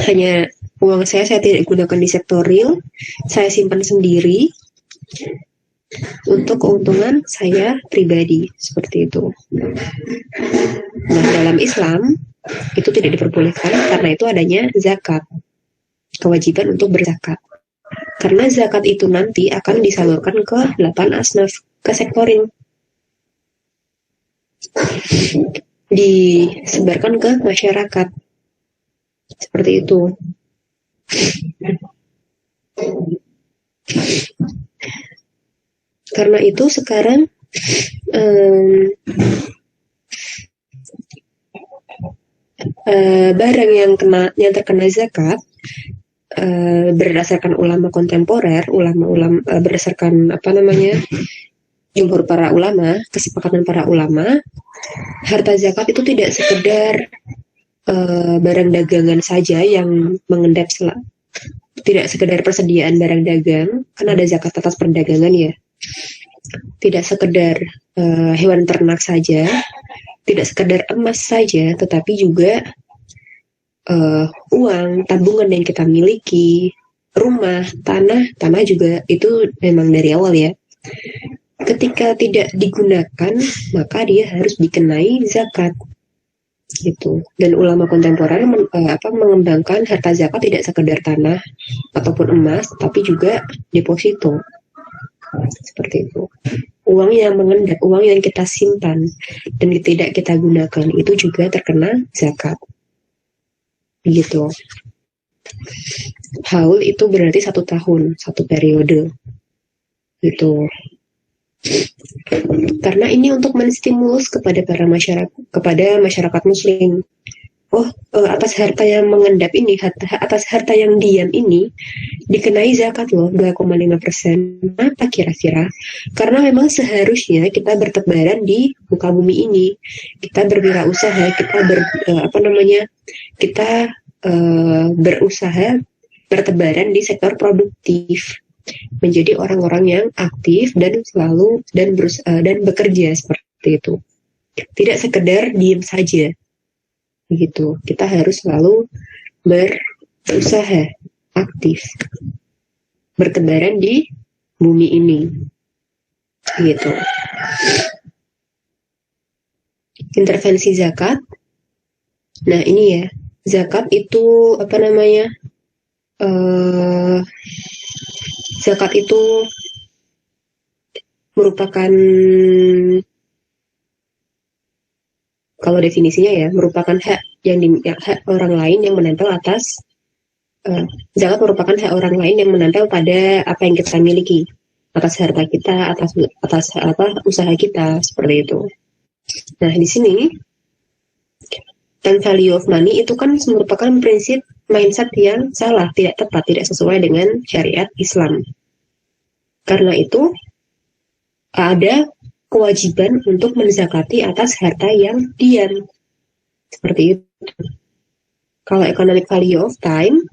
hanya uang saya tidak gunakan di sektor real, saya simpan sendiri. untuk keuntungan saya pribadi, seperti itu. Nah, dalam Islam itu tidak diperbolehkan karena itu adanya zakat, kewajiban untuk berzakat. Karena zakat itu nanti akan disalurkan ke 8 asnaf, ke sektoring, disebarkan ke masyarakat, seperti itu. Karena itu sekarang barang yang terkena zakat berdasarkan ulama kontemporer, berdasarkan jumhur para ulama, kesepakatan para ulama, harta zakat itu tidak sekedar barang dagangan saja yang mengendap tidak sekedar persediaan barang dagang, kan ada zakat atas perdagangan ya. Tidak sekedar hewan ternak saja, tidak sekedar emas saja, tetapi juga uang, tabungan yang kita miliki, rumah, tanah juga itu memang dari awal ya. Ketika tidak digunakan, maka dia harus dikenai zakat. Gitu. Dan ulama kontemporer mengembangkan harta zakat tidak sekedar tanah ataupun emas, tapi juga deposito. Seperti itu. Uang yang mengendap, uang yang kita simpan dan tidak kita gunakan itu juga terkena zakat. Begitu. Haul itu berarti 1 tahun, 1 periode. Gitu. Karena ini untuk menstimulus kepada masyarakat muslim. Atas harta yang mengendap ini, atas harta yang diam ini dikenai zakat loh, 2,5%. Apa kira-kira? Karena memang seharusnya kita bertebaran di muka bumi ini. Kita berwirausaha, kita berusaha bertebaran di sektor produktif, menjadi orang-orang yang aktif dan bekerja seperti itu. Tidak sekedar diam saja. Begitu. Kita harus selalu berusaha aktif. Bertebaran di bumi ini. Gitu. Intervensi zakat. Nah, ini ya. Zakat itu zakat itu merupakan, kalau definisinya ya, merupakan hak orang lain yang menempel atas zakat merupakan hak orang lain yang menempel pada apa yang kita miliki, atas harta kita, atas usaha kita, seperti itu. Nah, di sini time value of money itu kan merupakan prinsip mindset yang salah, tidak tepat, tidak sesuai dengan syariat Islam. Karena itu ada kewajiban untuk menzakati atas harta yang diam. Seperti itu. Kalau economic value of time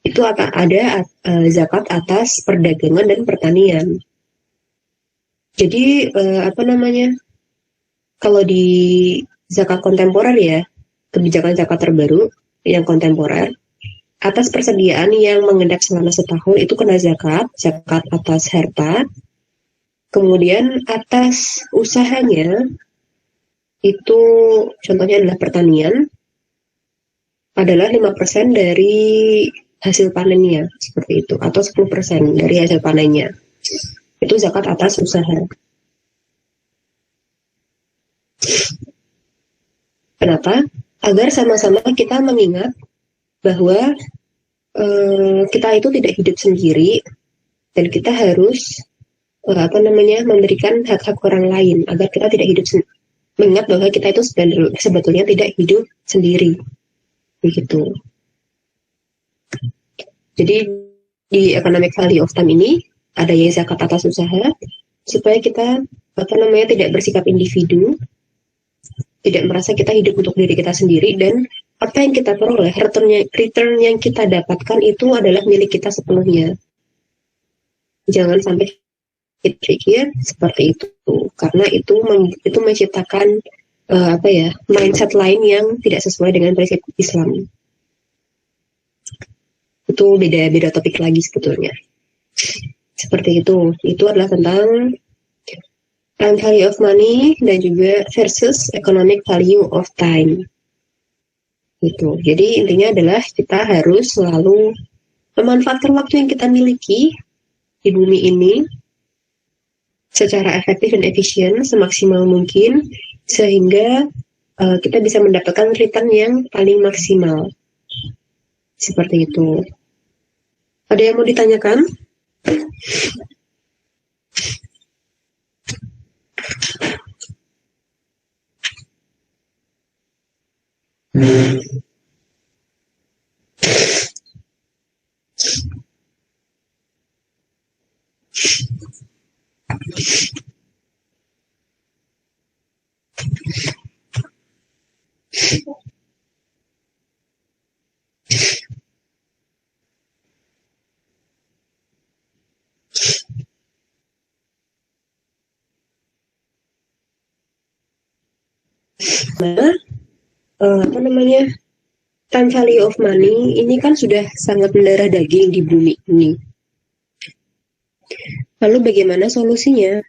itu akan ada zakat atas perdagangan dan pertanian. Jadi kalau di zakat kontemporer ya, kebijakan zakat terbaru yang kontemporer, atas persediaan yang mengendap selama setahun itu kena zakat atas harta. Kemudian atas usahanya itu contohnya adalah pertanian, adalah 5% dari hasil panennya, seperti itu, atau 10% dari hasil panennya. Itu zakat atas usaha. Kenapa? Agar sama-sama kita mengingat bahwa kita itu tidak hidup sendiri dan kita harus memberikan hak-hak orang lain agar kita tidak hidup mengingat bahwa kita itu sebetulnya tidak hidup sendiri, begitu. Jadi di economic value of time ini ada ya zakat atas usaha supaya kita tidak bersikap individu, tidak merasa kita hidup untuk diri kita sendiri, dan apa yang kita peroleh, return yang kita dapatkan itu adalah milik kita sepenuhnya. Jangan sampai kita pikir seperti itu, karena itu menciptakan mindset lain yang tidak sesuai dengan prinsip Islam. Itu beda topik lagi sebetulnya. Seperti itu. Itu adalah tentang time value of money dan juga versus economic value of time. Gitu. Jadi intinya adalah kita harus selalu memanfaatkan waktu yang kita miliki di bumi ini secara efektif dan efisien semaksimal mungkin sehingga kita bisa mendapatkan return yang paling maksimal. Seperti itu. Ada yang mau ditanyakan? Nah, apa namanya, time value of money ini kan sudah sangat mendarah daging di bumi ini. Lalu bagaimana solusinya?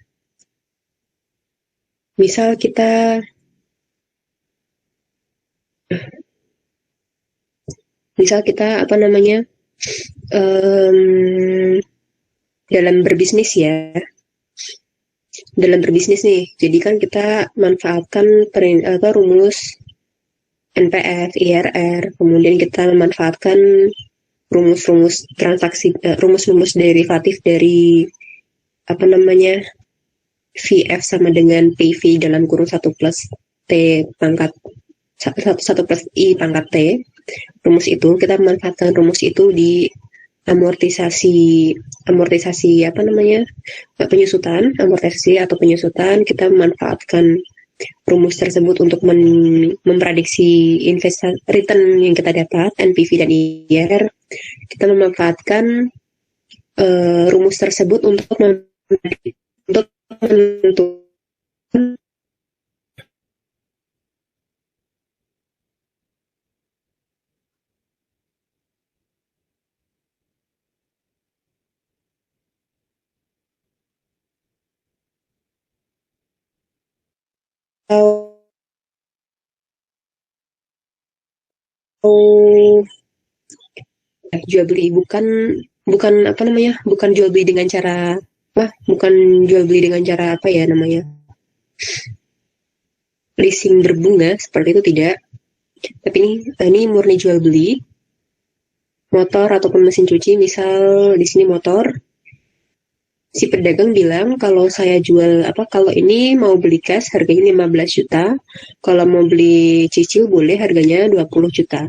Misal kita apa namanya, dalam berbisnis ya, dalam berbisnis nih, jadi kan kita manfaatkan rumus NPF, IRR, kemudian kita memanfaatkan rumus-rumus transaksi, rumus-rumus derivatif dari apa namanya, VF sama dengan PV dalam kurung 1 plus T pangkat 1 plus I pangkat T. Rumus itu, kita memanfaatkan rumus itu di amortisasi apa namanya, amortisasi kita memanfaatkan rumus tersebut untuk memprediksi return yang kita dapat, NPV dan IRR. Kita memanfaatkan rumus tersebut untuk menentukan jual beli, bukan apa namanya, bukan jual beli dengan cara apa ya namanya, leasing berbunga, seperti itu tidak. Tapi ini murni jual beli motor ataupun mesin cuci. Misal di sini motor, si pedagang bilang kalau saya jual kalau ini mau beli cash harganya 15 juta, kalau mau beli cicil boleh harganya 20 juta.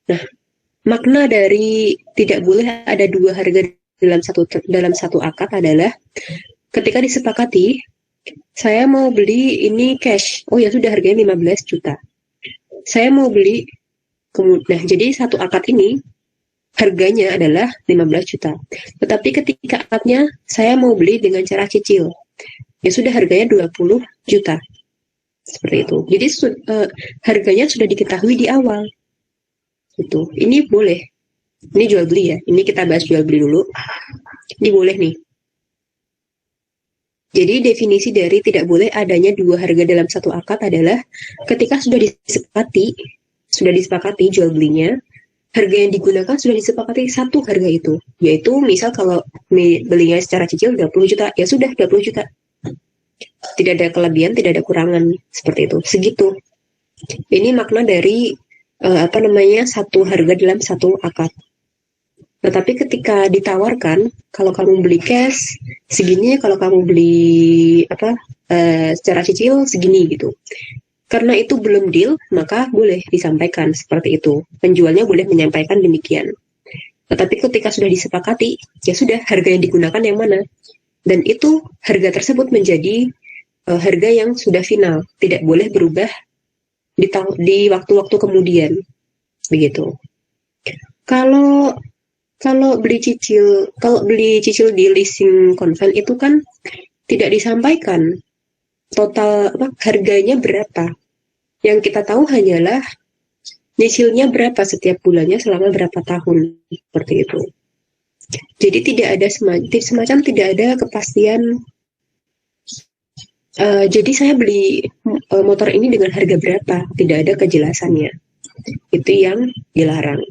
Nah, makna dari tidak boleh ada dua harga dalam satu akad adalah ketika disepakati saya mau beli ini cash, oh ya sudah harganya 15 juta. Saya mau beli, nah jadi satu akad ini harganya adalah 15 juta. Tetapi ketika akadnya saya mau beli dengan cara cicil, ya sudah harganya 20 juta. Seperti itu. Jadi harganya sudah diketahui di awal. Itu. Ini boleh. Ini jual beli ya. Ini kita bahas jual beli dulu. Ini boleh nih. Jadi definisi dari tidak boleh adanya dua harga dalam satu akad adalah ketika sudah disepakati jual belinya, harga yang digunakan sudah disepakati satu harga itu. Yaitu misal kalau belinya secara cicil 20 juta, ya sudah 20 juta. Tidak ada kelebihan, tidak ada kurangan, seperti itu. Segitu. Ini makna dari satu harga dalam satu akad. Tetapi ketika ditawarkan, kalau kamu beli cash segini, kalau kamu beli secara cicil segini gitu. Karena itu belum deal, maka boleh disampaikan seperti itu. Penjualnya boleh menyampaikan demikian. Tetapi ketika sudah disepakati, ya sudah harga yang digunakan yang mana. Dan itu harga tersebut menjadi harga yang sudah final, tidak boleh berubah di waktu-waktu kemudian, begitu. Kalau beli cicil di leasing konven itu kan tidak disampaikan total harganya berapa. Yang kita tahu hanyalah nyicilnya berapa setiap bulannya selama berapa tahun, seperti itu. Jadi tidak ada semacam tidak ada kepastian. Jadi saya beli motor ini dengan harga berapa, tidak ada kejelasannya. Itu yang dilarang.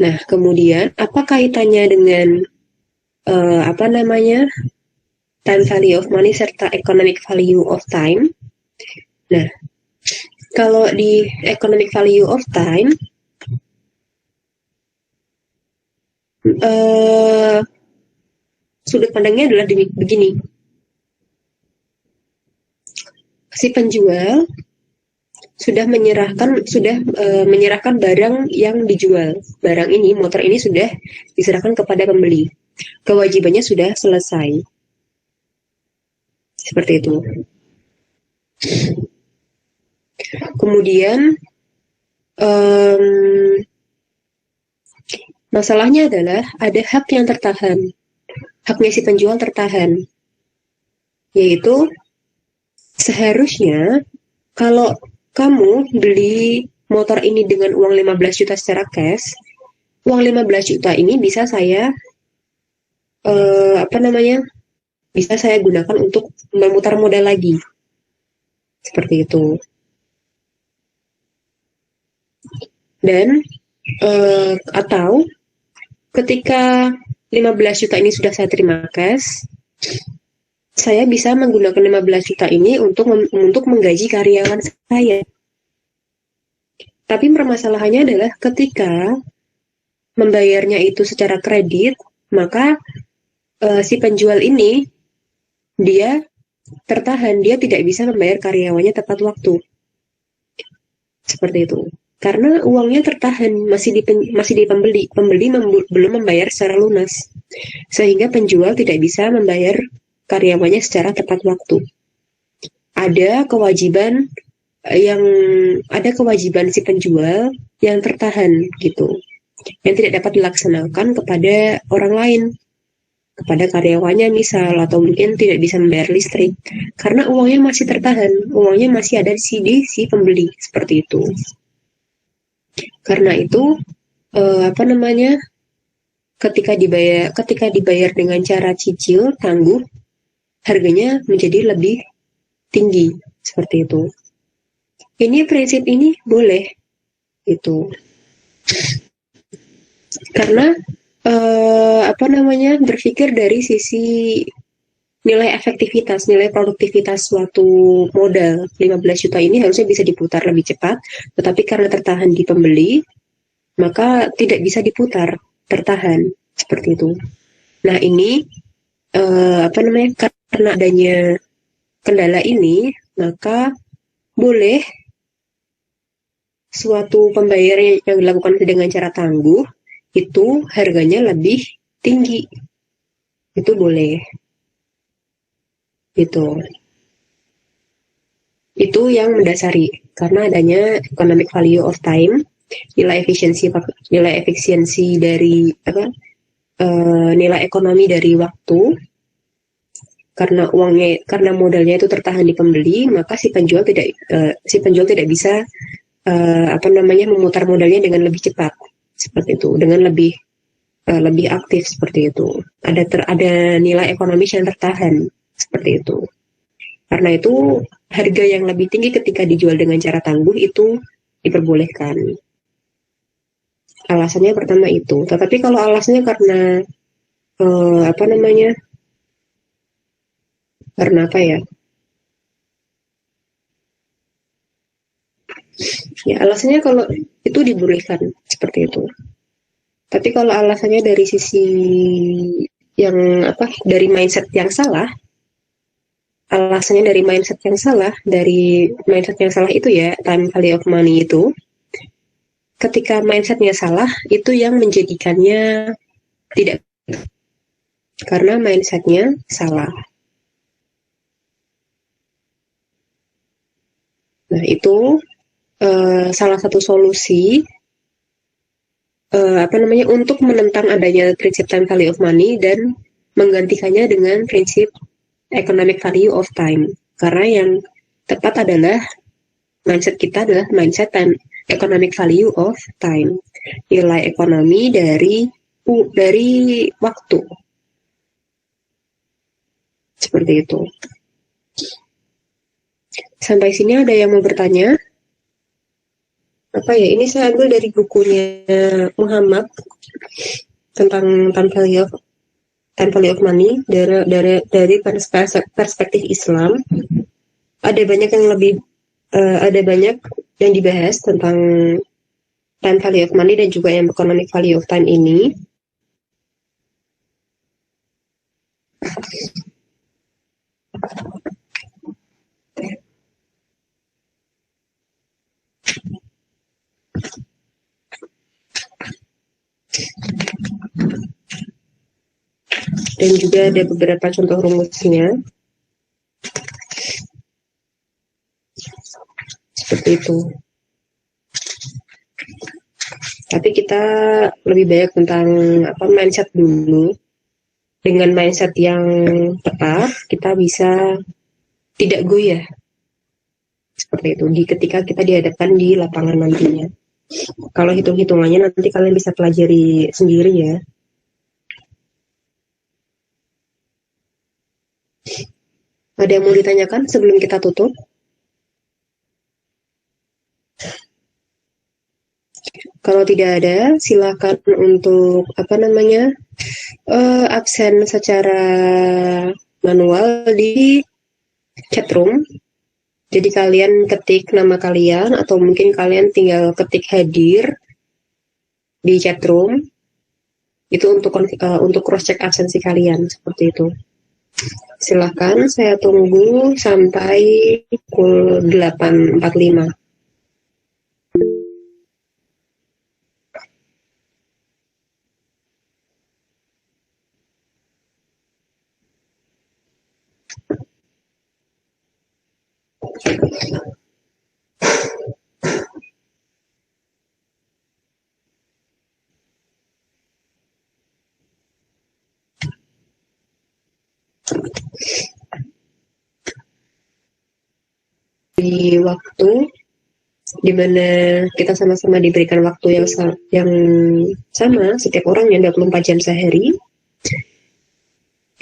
Nah, kemudian apa kaitannya dengan apa namanya time value of money serta economic value of time? Nah, kalau di economic value of time, sudut pandangnya adalah begini. Si penjual sudah menyerahkan barang yang dijual. Barang ini, motor ini sudah diserahkan kepada pembeli. Kewajibannya sudah selesai. Seperti itu. Kemudian masalahnya adalah ada hak yang tertahan. Haknya si penjual tertahan. Yaitu seharusnya kalau kamu beli motor ini dengan uang 15 juta secara cash, uang 15 juta ini bisa saya bisa saya gunakan untuk memutar modal lagi. Seperti itu. Dan atau ketika 15 juta ini sudah saya terima cash, saya bisa menggunakan 15 juta ini untuk menggaji karyawan saya. Tapi permasalahannya adalah ketika membayarnya itu secara kredit, maka si penjual ini dia tertahan, dia tidak bisa membayar karyawannya tepat waktu. Seperti itu. Karena uangnya tertahan, masih di pembeli. Pembeli belum membayar secara lunas. Sehingga penjual tidak bisa membayar karyawannya secara tepat waktu. Ada kewajiban si penjual yang tertahan gitu, yang tidak dapat dilaksanakan kepada orang lain, kepada karyawannya misal, atau mungkin tidak bisa membayar listrik karena uangnya masih tertahan, uangnya masih ada di si pembeli, seperti itu. Karena itu ketika dibayar dengan cara cicil tangguh, harganya menjadi lebih tinggi, seperti itu. Ini prinsip ini boleh itu. Karena berpikir dari sisi nilai efektivitas, nilai produktivitas suatu modal 15 juta ini harusnya bisa diputar lebih cepat, tetapi karena tertahan di pembeli, maka tidak bisa diputar, tertahan, seperti itu. Nah, ini karena adanya kendala ini, maka boleh suatu pembayaran yang dilakukan dengan cara tangguh itu harganya lebih tinggi. Itu boleh. Gitu. Itu yang mendasari karena adanya economic value of time, nilai efisiensi dari nilai ekonomi dari waktu. Karena modalnya itu tertahan di pembeli, maka si penjual tidak bisa memutar modalnya dengan lebih cepat, seperti itu, dengan lebih aktif, seperti itu. Ada nilai ekonomis yang tertahan, seperti itu. Karena itu harga yang lebih tinggi ketika dijual dengan cara tangguh itu diperbolehkan. Alasannya pertama itu. Tetapi kalau alasannya karena karena apa ya? Ya, alasannya kalau itu dibolehkan seperti itu. Tapi kalau alasannya dari sisi dari mindset yang salah, dari mindset yang salah itu ya, time value of money itu, ketika mindsetnya salah, itu yang menjadikannya tidak, karena mindsetnya salah. Nah, itu salah satu solusi untuk menentang adanya prinsip time value of money dan menggantikannya dengan prinsip economic value of time. Karena yang tepat adalah mindset kita adalah mindset economic value of time, nilai ekonomi dari waktu. Seperti itu. Sampai sini ada yang mau bertanya? Apa ya? Ini saya ambil dari bukunya Muhammad tentang time value of money dari perspektif Islam. Ada banyak yang dibahas tentang time value of money dan juga yang economic value of time ini. Dan juga ada beberapa contoh rumusnya. Seperti itu. Tapi kita lebih banyak tentang mindset dulu. Dengan mindset yang tepat, kita bisa tidak goyah. Seperti itu. Ketika kita dihadapkan di lapangan nantinya. Kalau hitung-hitungannya nanti kalian bisa pelajari sendiri ya. Ada yang mau ditanyakan sebelum kita tutup? Kalau tidak ada, silakan untuk absen secara manual di chatroom. Jadi kalian ketik nama kalian atau mungkin kalian tinggal ketik hadir di chatroom. Itu untuk cross check absensi kalian seperti itu. Silahkan, saya tunggu sampai pukul 8.45. Di waktu dimana kita sama-sama diberikan waktu yang sama setiap orang yang 24 jam sehari,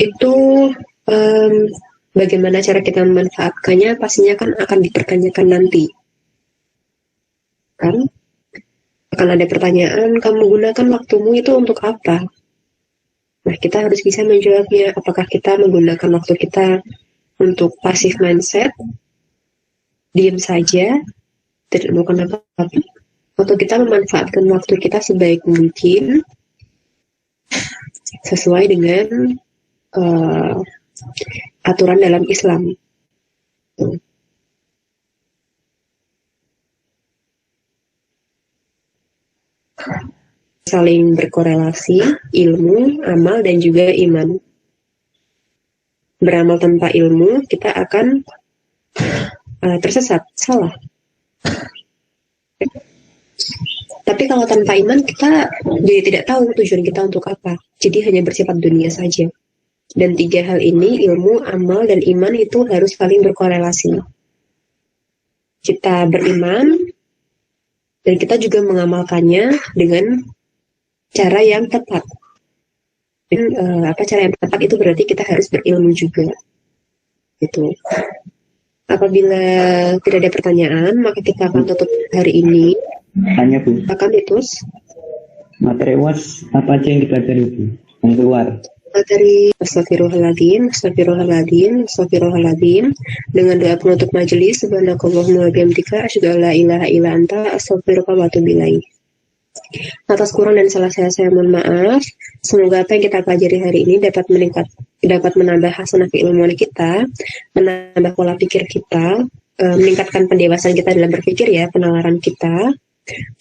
itu bagaimana cara kita memanfaatkannya pastinya kan akan dipertanyakan nanti. Kan? Akan ada pertanyaan, kamu gunakan waktumu itu untuk apa? Nah, kita harus bisa menjawabnya. Apakah kita menggunakan waktu kita untuk passive mindset, diam saja, tidak melakukan apa-apa, atau kita memanfaatkan waktu kita sebaik mungkin sesuai dengan aturan dalam Islam. Saling berkorelasi, ilmu, amal, dan juga iman. Beramal tanpa ilmu, kita akan tersesat, salah. Tapi kalau tanpa iman, kita jadi tidak tahu tujuan kita untuk apa. Jadi hanya bersifat dunia saja. Dan 3 hal ini, ilmu, amal, dan iman itu harus saling berkorelasi. Kita beriman, dan kita juga mengamalkannya dengan cara yang tepat. Dan cara yang tepat itu berarti kita harus berilmu juga. Gitu. Apabila tidak ada pertanyaan, maka kita akan tutup hari ini. Tanya Bu. Akan ditus. Materi UAS apa aja yang dipelajari Bu? Yang keluar. Materi Astagfirullahaladzim, dengan doa penutup majelis, subhanakallahumma wa bihamdika asyhadu an la ilaha illa anta astaghfiruka wa atubu ilaik. Atas kurang dan salah saya mohon maaf. Semoga apa yang kita pelajari hari ini dapat menambah hasanah keilmuan kita, menambah pola pikir kita, meningkatkan pendewasaan kita dalam berpikir ya, penalaran kita,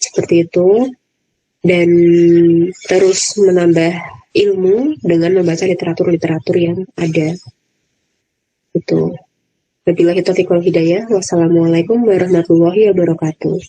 seperti itu, dan terus menambah ilmu dengan membaca literatur-literatur yang ada. Itu. Wabillahi taufiq wal hidayah. Wassalamualaikum warahmatullahi wabarakatuh.